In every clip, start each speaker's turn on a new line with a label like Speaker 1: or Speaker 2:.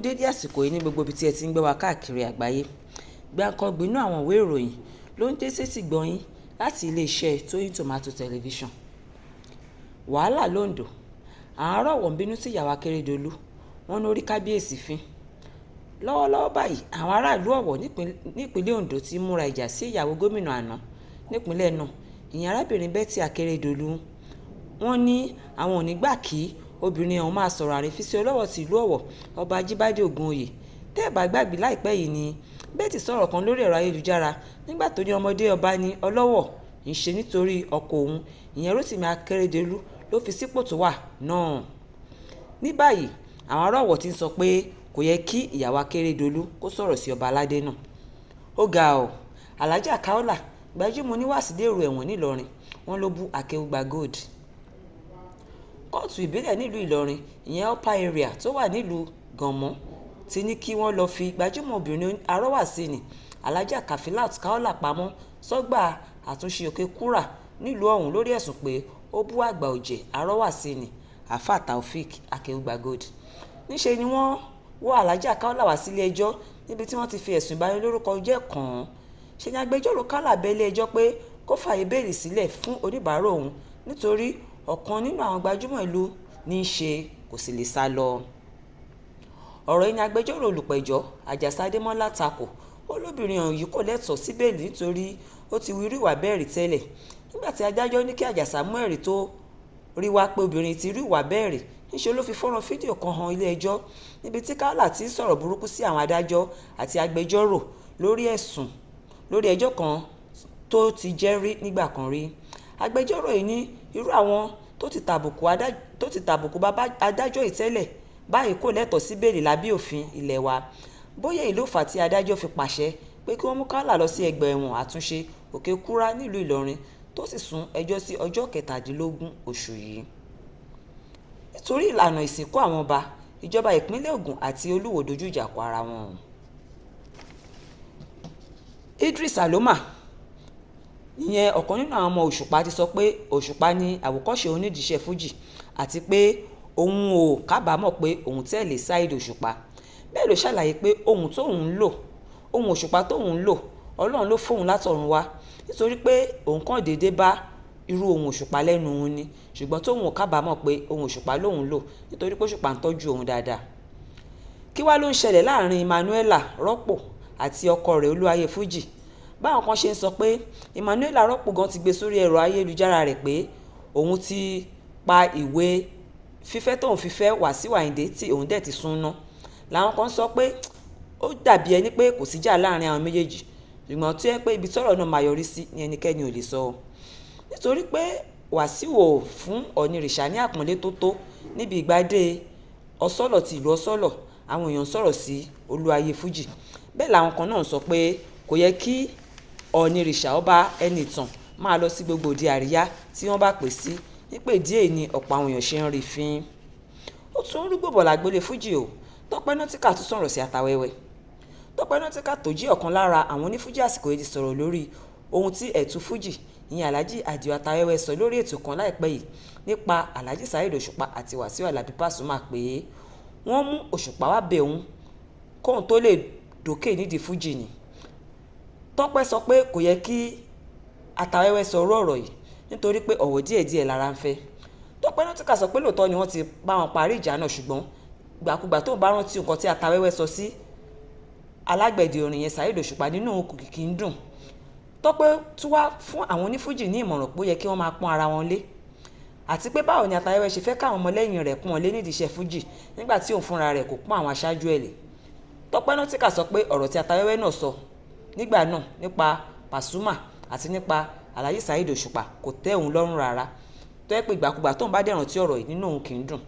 Speaker 1: dédé àsìkò yìí ní gbogbo ibi tí ẹ ti ń gbé wa káàkiri àgbáyé. Gbàǹkangbì inú àwọn ìwé ìròyìn ló ń dé sétí gbọ̀nyín láti iléeṣẹ́ Tóyìn Tòmátò tẹlifíṣàn. Wàhálà l'Oǹdó, àwọn ọ̀wọ̀ ń bínú sí ìyàwó Akérédolú, wọ́n ní orí kábíyèsí fín. Lọ́wọ́lọ́wọ́ báyìí àwọn aráàlú Ọ̀wọ̀ nípínlẹ̀ Oǹdó ti múra ìjà sí ìyàwó gómìnà àná nípínlẹ̀ náà, ìyẹn arábìnrin Betty Akérédolú. Wọ́n ní àwọn ò ní gbà kí obìnrin ọ̀hún máa sọ̀rọ̀ àrífín sí Olówọ̀ ti ìlú Ọ̀wọ̀, ọba Ajíbádé Ògúnoyè. Tẹ́ ẹ̀ bá gbàgbé láìpẹ́ yìí ni Betty sọ̀rọ̀ kan lórí ẹ̀rọ ayélujára nígbà tó ní ọmọdé ọba ní Olówọ̀ ń ṣe nítorí ọkọ òun, ìyẹn Rótìmí Akérédolú ló fi sípò tó wà náà. Ní báyìí àwọn ará Ọ̀wọ̀ ti ń sọ pé kò yẹ kí ìyàwó Akérédolú kó sọ̀rọ̀ sí ọba aládé náà. Ó ga ọ́, Alhaja Kaola gbajúmọ̀ oníwàásí dèrò ẹ̀wọ̀n nílọrin, wọ́n ló bú Akéúgbà Gold. Kóòtù ìbílẹ̀ nílùú Ìlọrin, ìyẹn Upper Area tó wà nílùú Gànmọ́, ti ní kí wọ́n lọ fi gbajúmọ̀ obìnrin arọ́wàsí ní Alhaja Kafilat Kaola pamọ́ sọ́gbà àtúnṣe Òkè Kúrà nílùú ọ̀hún lórí ẹ̀sùn pé ó bú àgbà ọ̀jẹ̀ arọ́wàsí ní Alfa Taofeek Akéúgbà Gold. Níṣe ni wọ́n wọ́ Alhaja Kaola wá sílé ẹjọ́ níbi tí wọ́n ti fi ẹ̀sùn ìbanilórúkọ jẹ́ kàn án. Ṣe ni agbẹjọ́rò Kaola bẹ ilé ẹjọ́ pé kó fààyè bẹ́ẹ̀lì sílẹ̀ fún oníbàárà òun nítorí ọ̀kan nínú àwọn gbajúmọ̀ ìlú ní í ṣe kò sì lè sá lọ. Ọ̀rọ̀ yìí ni agbẹjọ́rò olùpẹ̀jọ́ Àjàsá Adémọ́lá takò, ó lóbìnrin ọ̀hún yìí kò lẹ́tọ̀ọ́ sí bẹ́ẹ̀lì nítorí ó ti wí irú ìwà bẹ́ẹ̀ rí tẹ́lẹ̀. Nígbà tí adájọ́ ní kí Àjàsá mú ẹ̀rí tó rí wá pé obìnrin ti rí ìwà bẹ́ẹ̀ rí, níṣẹ́ ló fi fọ́nrán fídíò kan hàn ilé ẹjọ́ níbi tí Kaola ti ń sọ̀rọ̀ burúkú sí àwọn adájọ́ àti agbẹjọ́rò lórí ẹjọ́ kan tó ti jẹ́ rí nígbà kan rí. Agbẹjọ́rò yìí ní irú àwọn tó ti tàbùkù bàbá adájọ́ ìtẹ́lẹ̀ báyìí kò lẹ́tọ̀ọ́ sí bẹ́ẹ̀lì lábẹ́ òfin ilé wa. Bóyá èyí ló fà á tí adájọ́ fi pàṣẹ pé kí wọ́n mú Kaola lọ sí ọgbà ẹ̀wọ̀n àtúnṣe Òkè Kúrà nílùú Ìlọrin tó sì sún ẹjọ́ sí ọjọ́ 17 oṣù yìí. Nítorí ìlànà ìsìnkú àwọn ọba, ìjọba ìpínlẹ̀ Ògùn àti Olúwo dojú ìjà kọ ara wọn. Idris Aloma, ìyẹn ọ̀kan nínú àwọn ọmọ Òṣùpá, ti sọ pé Òṣùpá ní àwòkọ́ṣe onídìíṣẹ́ fújì àti pé òun ò kábàámọ̀ pé òun tẹ̀lé Saheed Òṣùpá. Bẹ́ẹ̀ ló ṣàlàyé pé ohun Òṣùpá tóun ń lò Ọlọ́run ló fóun látọ̀run wá, nítorí pé òun kàn déédéé bá irú ohun Òṣùpá lẹ́nu òun ni, ṣùgbọ́n tóun ò kábàámọ̀ pé ohun Òṣùpá lòun lò nítorí pé Òṣùpá ń tọ́jú òun dáadáa. Kí wá ló ń ṣẹlẹ̀ láàrin Emmanuela Rọ́pò àti ọkọ rẹ̀ Olúwayé Fújì? Báwọn kan ṣe ń sọ pé Emmanuela Rọ́pò gan ti gbé sórí ẹ̀rọ ayélujára rẹ̀ pé òun ti pa ìwé fífẹ́ tóun fífẹ́ Wàsíù Àyìndé tí òun dẹ̀ ti sún ná. Làwọn kan sọ pé ó dàbí ẹni pé kò síjà láàrin àwọn méjèèjì, ṣùgbọ́n tó yẹ pé ibi tọ́rọ̀ náà máa yọrí sí ni ẹnikẹ́ni ò lè sọ. Nítorí pé Wàsíù ò fún Ọ̀nìrìṣà ní àpọ́nlé tó tó níbi ìgbádé Ọ̀sọ́lọ̀ ti ìlú Ọ̀sọ́lọ̀, àwọn èèyàn sọ̀rọ̀ sí Olúwayé Fújì. Bẹ́ẹ̀ làwọn kan náà sọ pé kò yẹ kí Ọ̀nìrìṣà ọba Ẹnìtàn máa lọ sí gbogbo òde àríyá tí wọ́n bá pè sí, nípè díẹ̀ ni ọ̀pọ̀ àwọn èèyàn ṣe ń rí fín. Ó tún rúgbò bọ̀ lágbólé Fújì o, Tọ́pẹ́ Nọ́tíkà tún sọ̀rọ̀ sí Atawẹ́wẹ́. Tọ́pẹ́ Nọ́tíkà tó jí ọ̀kan lára àwọn onífújì àsìkò yìí ti sọ̀rọ̀ lórí ohun tí ẹ̀tú Fújì ìyẹn Alhaji Àdìó Atawẹ́wẹ́ sọ lórí ètò kan láìpẹ́ yìí nípa Alhaji Saheed Òṣùpá àti Wàsíù Àlàbí Pasuma pé wọ́n mú Òṣùpá wá bẹ̀ òun kóun tó lè dókè nídìí Fújì ni. Tọ́pẹ́ sọ pé kò yẹ kí Atawẹ́wẹ́ sọ ọ̀rọ̀ yìí nítorí pé ọ̀wọ̀ díẹ̀díẹ̀ lára ń fẹ́. Tọ́pẹ́ Nọ́tíkà sọ pé lóòótọ́ ni wọ́n ti bá wọn parí ìjà náà, ṣùgbọ́n gbàkúgbà tó ń bá rántí nǹkan tí Atawẹ́wẹ́ sọ sí alágbẹ̀dẹ orin yẹn Saheed Òṣùpá nínú òun kìkì ń dùn. Tọ́pẹ́ tún wá fún àwọn onífújì ní ìmọ̀ràn pé ó yẹ kí wọ́n máa pọ́n ara wọn lé, àti pé báwo ni Atawẹ́wẹ́ ṣe fẹ́ káwọn ọmọlẹ́yìn rẹ̀ pọ́n wọn lé nídìí iṣẹ́ fújì nígbà tí òun fúnra rẹ̀ kò pọ́n àwọn aṣáájú ẹ̀ lé. Tọ́pẹ́ Nọ́tíkà sọ pé ọ̀rọ̀ tí Atawẹ́wẹ́ náà sọ nígbà náà nípa Pasuma àti nípa Alhaji Saheed Òṣùpá kò tẹ́ òun lọ́rùn rárá, tó yẹ pé ìgbàkúgbà tóun bá dẹ̀ràn tí ọ̀rọ̀ yìí nínú òun kì í dùn.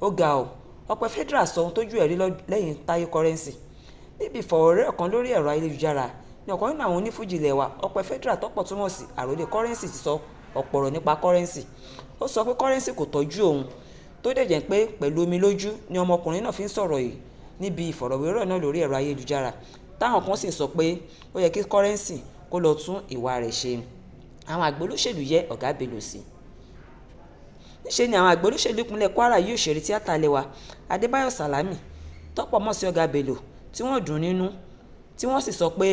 Speaker 1: Ó ga ọ́, Ọpẹ́ Federal sọ ohun tójú ẹ̀ rí lẹ́yìn Táyé Currency. Níbi ìfọ̀rọ̀wérọ̀ kan lórí ẹ̀rọ ayélujára ní ọ̀kan nínú àwọn onífújì ilẹ̀ wa, Ọpẹ́ Federal tọ́pọ̀ túmọ̀ sí àròlé Currency ti sọ ọ̀pọ̀ ọ̀rọ̀ nípa Currency. Ó sọ pé Currency kò tọ́jú òun, tó dẹ̀ jẹ́ pé pẹ̀lú omi lójú ni ọmọkùnrin náà fi ń sọ̀rọ̀ yìí níbi ìfọ̀rọ̀wérọ̀ náà lórí ẹ̀rọ ayélujára, táwọn kan sì sọ pé ó yẹ kí Currency kó lọ tún ìwà rẹ̀ ṣe. Àwọn àgbẹ̀ olóṣèlú yẹ Ọ̀gá Bello sí. Níṣe ni àwọn àgbẹ̀ olóṣèlú ìpínlẹ̀ Kwara yìí òṣèré tíátà ilẹ̀ wa Adébáyọ̀ Sàlámì tọ́pọ̀ mọ̀ sí Ọ̀gá Bello tí wọ́n dùn nínú tí wọ́n sì sọ pé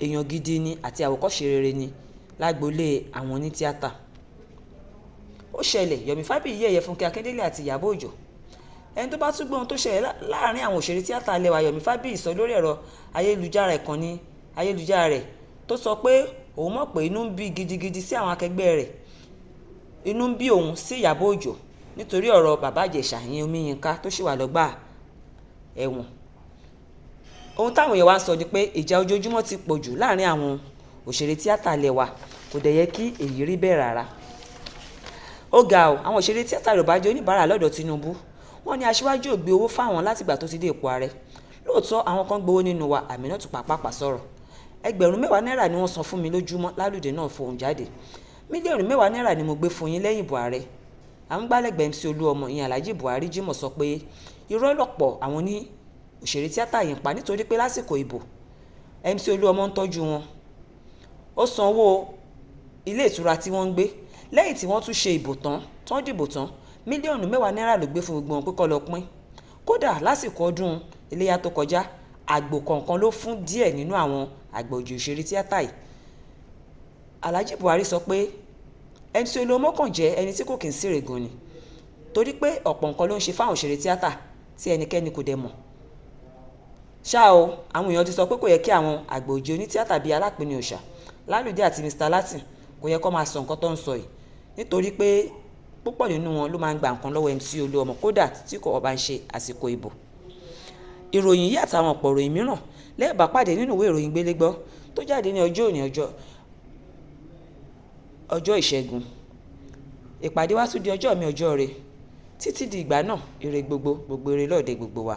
Speaker 1: èèyàn gidi ni àti àwòkọ́ṣe rere ni lágboolé àwọn onítíátà. Ó ṣẹlẹ̀, Yomi Fabiyi yẹ̀yẹ́ Fúnkẹ́ Akíndélé àti Ìyábọ̀ Òjó. Ẹni tó bá tún gbọ́ ohun tó ṣẹlẹ̀ láàrin àwọn òṣèré tíátà ilẹ̀ wa, Yomi Fabiyi sọ lórí ẹ̀rọ ayélujára ìkànnì ayélujára rẹ̀ tó sọ pé òun mọ̀ pé inú ń bí gidigidi sí àwọn akẹgbẹ́ rẹ̀, inú ń bí òun sí Ìyábọ̀ Òjó nítorí ọ̀rọ̀ bàbá Ìjẹ̀ṣà ìyẹn Omiyinka tó ṣì wà lọ́gbà ẹ̀wọ̀n. Ohun táwọn èèyàn wá ń sọ ni pé ìjà ojoojúmọ́ ti pọ̀ jù láàrin àwọn òṣèré tíátà ilẹ̀ wa, kò dẹ̀ yẹ kí èyí rí bẹ́ẹ̀ rárá. Ó ga ọ́, àwọn òṣèré tíátà Yorùbá jẹ́ oníbàárà lọ́dọ̀ Tinubu. Wọ́n ní aṣíwájú ò gbé owó fáwọn látìgbà tó ti dé ipò ààrẹ. Lóòótọ́ àwọn kan gbowó nínú wa, Aminatu pàápàá sọ̀rọ̀. Ẹgbẹ̀rún 10 náírà ni wọ́n san fún mi lójúmọ́, Lálùdé náà fohùn jáde. Mílíọ̀nù 10 náírà ni mo gbé fún yín lẹ́yìn ìbò ààrẹ. Amúgbálẹ́gbẹ̀ẹ́ MC Olúọmọ ìyẹn Alhaji Buhari Jimoh sọ pé irọ́ lọ̀pọ̀ àwọn ní òṣèré tíátà yìí ń pa nítorí pé lásìkò ìbò MC Olúọmọ ń tọ́jú wọn. Ó sanwó ilé ìtura tí wọ́n ń gbé lẹ́yìn tí wọ́n tún ṣe ìbò tán dìbò tán. Mílíọ̀nù 10 náírà ló gbé fún gbogbo wọn pé kó lọ pín. Kódà lásìkò ọdún Iléyá tó kọjá, àgbò kọ̀ọ̀kan ló fún díẹ̀ nínú àwọn àgbà òṣèré tíátà yìí. Alhaji Buhari sọ pé MC Olúọmọ kàn jẹ́ ẹni tí kò kì í sírè gan ni torí pé ọ̀pọ̀ nǹkan ló ń ṣe fáwọn òṣèré tíátà tí ẹnikẹ́ni kò dẹ̀ mọ̀. Ṣá o, àwọn èèyàn ti sọ pé kò yẹ kí àwọn àgbà òjì onítíátà bíi Alápinni Òòṣà, Lálùdé àti Mr Latin kò yẹ kó máa sọ nǹkan tó ń sọ yìí nítorí pé púpọ̀ nínú wọn ló máa ń gba nǹkan lọ́wọ́ MC Olúọmọ kódà tí kò bá ń ṣe àsìkò ìbò. Ìròyìn yìí àtàwọn ọ̀pọ̀ ìròyìn mìíràn lẹ́ẹ̀bà pàdé nínú ìwé ìròyìn Gbélégbọ́ tó jáde ní ọjọ́ òní ọjọ́ Ìṣẹ́gun. Ìpàdé wa tún di ọjọ́ mi ọjọ́ rẹ̀. Títí di ìgbà náà, ire gbogbo ire lọ́ọ̀dẹ gbogbo wa.